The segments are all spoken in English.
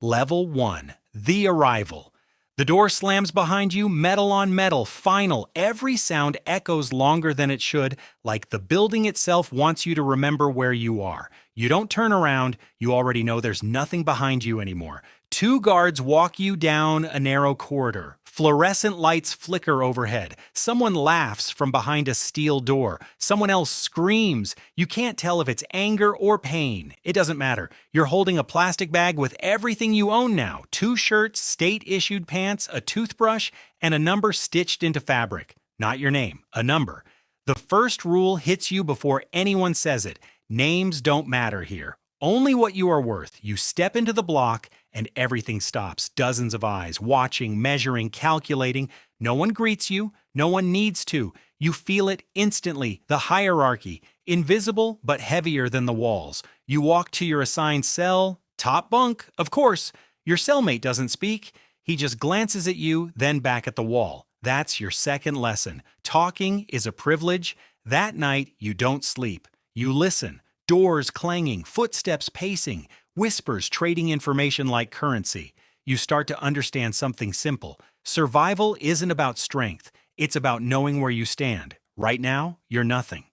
Level 1. The Arrival. The door slams behind you, metal on metal, final. Every sound echoes longer than it should, like the building itself wants you to remember where you are. You don't turn around, you already know there's nothing behind you anymore. Two guards walk you down a narrow corridor. Fluorescent lights flicker overhead. Someone laughs from behind a steel door. Someone else screams. You can't tell if it's anger or pain. It doesn't matter. You're holding a plastic bag with everything you own now. 2 shirts, state-issued pants, a toothbrush, and a number stitched into fabric. Not your name, a number. The first rule hits you before anyone says it. Names don't matter here. Only what you are worth. You step into the block and everything stops. Dozens of eyes, watching, measuring, calculating. No one greets you. No one needs to. You feel it instantly. The hierarchy. Invisible, but heavier than the walls. You walk to your assigned cell. Top bunk, of course. Your cellmate doesn't speak. He just glances at you, then back at the wall. That's your second lesson. Talking is a privilege. That night, you don't sleep. You listen. Doors clanging, footsteps pacing, whispers trading information like currency. You start to understand something simple. Survival isn't about strength. It's about knowing where you stand. Right now, you're nothing.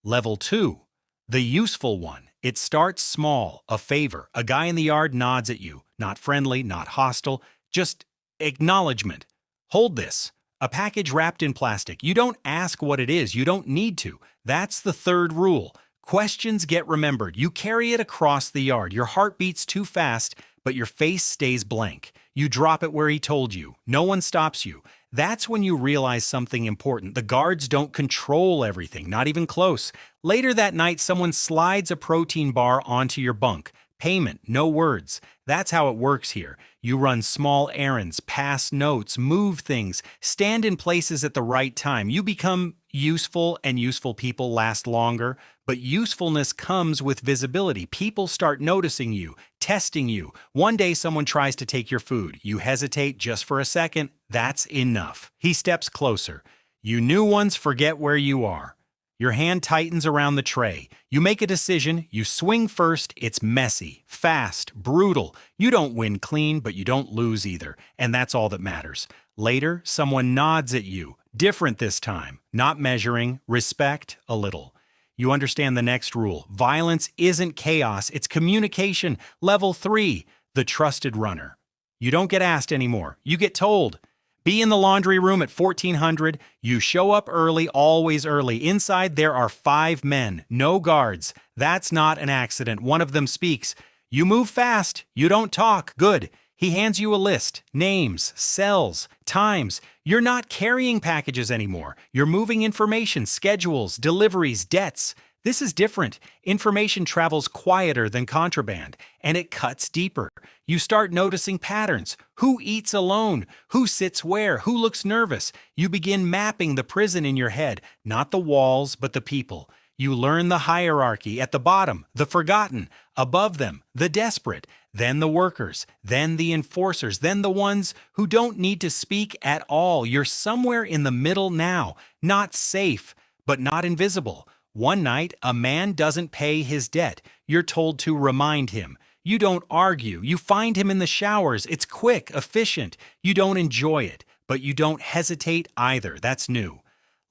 Level 2. The useful one. It starts small, a favor. A guy in the yard nods at you. Not friendly, not hostile, just acknowledgement. Hold this. A package wrapped in plastic. You don't ask what it is. You don't need to. That's the third rule. Questions get remembered. You carry it across the yard. Your heart beats too fast, but your face stays blank. You drop it where he told you. No one stops you. That's when you realize something important. The guards don't control everything, not even close. Later that night, someone slides a protein bar onto your bunk. Payment, no words. That's how it works here. You run small errands, pass notes, move things, stand in places at the right time. You become useful, and useful people last longer. But usefulness comes with visibility. People start noticing you, testing you. One day someone tries to take your food. You hesitate just for a second. That's enough. He steps closer. You new ones forget where you are. Your hand tightens around the tray. You make a decision. You swing first. It's messy, fast, brutal. You don't win clean, but you don't lose either. And that's all that matters. Later, someone nods at you. Different this time. Not measuring. Respect a little. You understand the next rule. Violence isn't chaos, it's communication. Level 3, the trusted runner. You don't get asked anymore. You get told. Be in the laundry room at 1400. You show up early, always early. Inside there are 5 men, no guards. That's not an accident. One of them speaks. You move fast. You don't talk. Good. He hands you a list, names, cells, times. You're not carrying packages anymore. You're moving information, schedules, deliveries, debts. This is different. Information travels quieter than contraband, and it cuts deeper. You start noticing patterns. Who eats alone? Who sits where? Who looks nervous? You begin mapping the prison in your head, not the walls, but the people. You learn the hierarchy at the bottom, the forgotten, above them, the desperate, then the workers, then the enforcers, then the ones who don't need to speak at all. You're somewhere in the middle now, not safe, but not invisible. One night, a man doesn't pay his debt. You're told to remind him. You don't argue. You find him in the showers. It's quick, efficient. You don't enjoy it, but you don't hesitate either. That's new.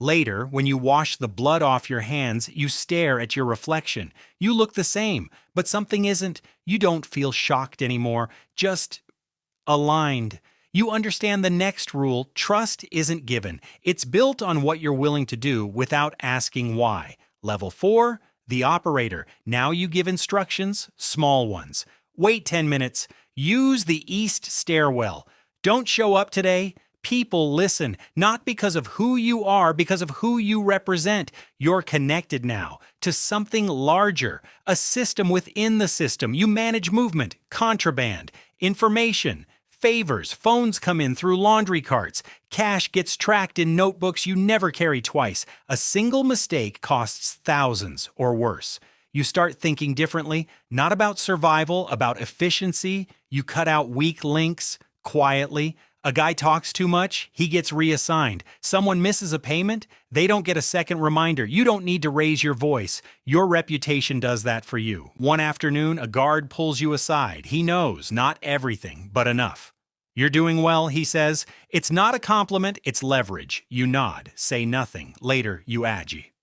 Later, when you wash the blood off your hands, you stare at your reflection. You look the same, but something isn't. You don't feel shocked anymore, just aligned. You understand the next rule. Trust isn't given. It's built on what you're willing to do without asking why. Level 4, the operator. Now you give instructions, small ones. Wait 10 minutes. Use the east stairwell. Don't show up today. People listen, not because of who you are, because of who you represent. You're connected now to something larger, a system within the system. You manage movement, contraband, information, favors, phones come in through laundry carts, cash gets tracked in notebooks you never carry twice. A single mistake costs thousands or worse. You start thinking differently, not about survival, about efficiency. You cut out weak links quietly. A guy talks too much, he gets reassigned. Someone misses a payment, they don't get a second reminder. You don't need to raise your voice. Your reputation does that for you. One afternoon, a guard pulls you aside. He knows, not everything, but enough. You're doing well, he says. It's not a compliment, it's leverage. You nod, say nothing. Later, you agi.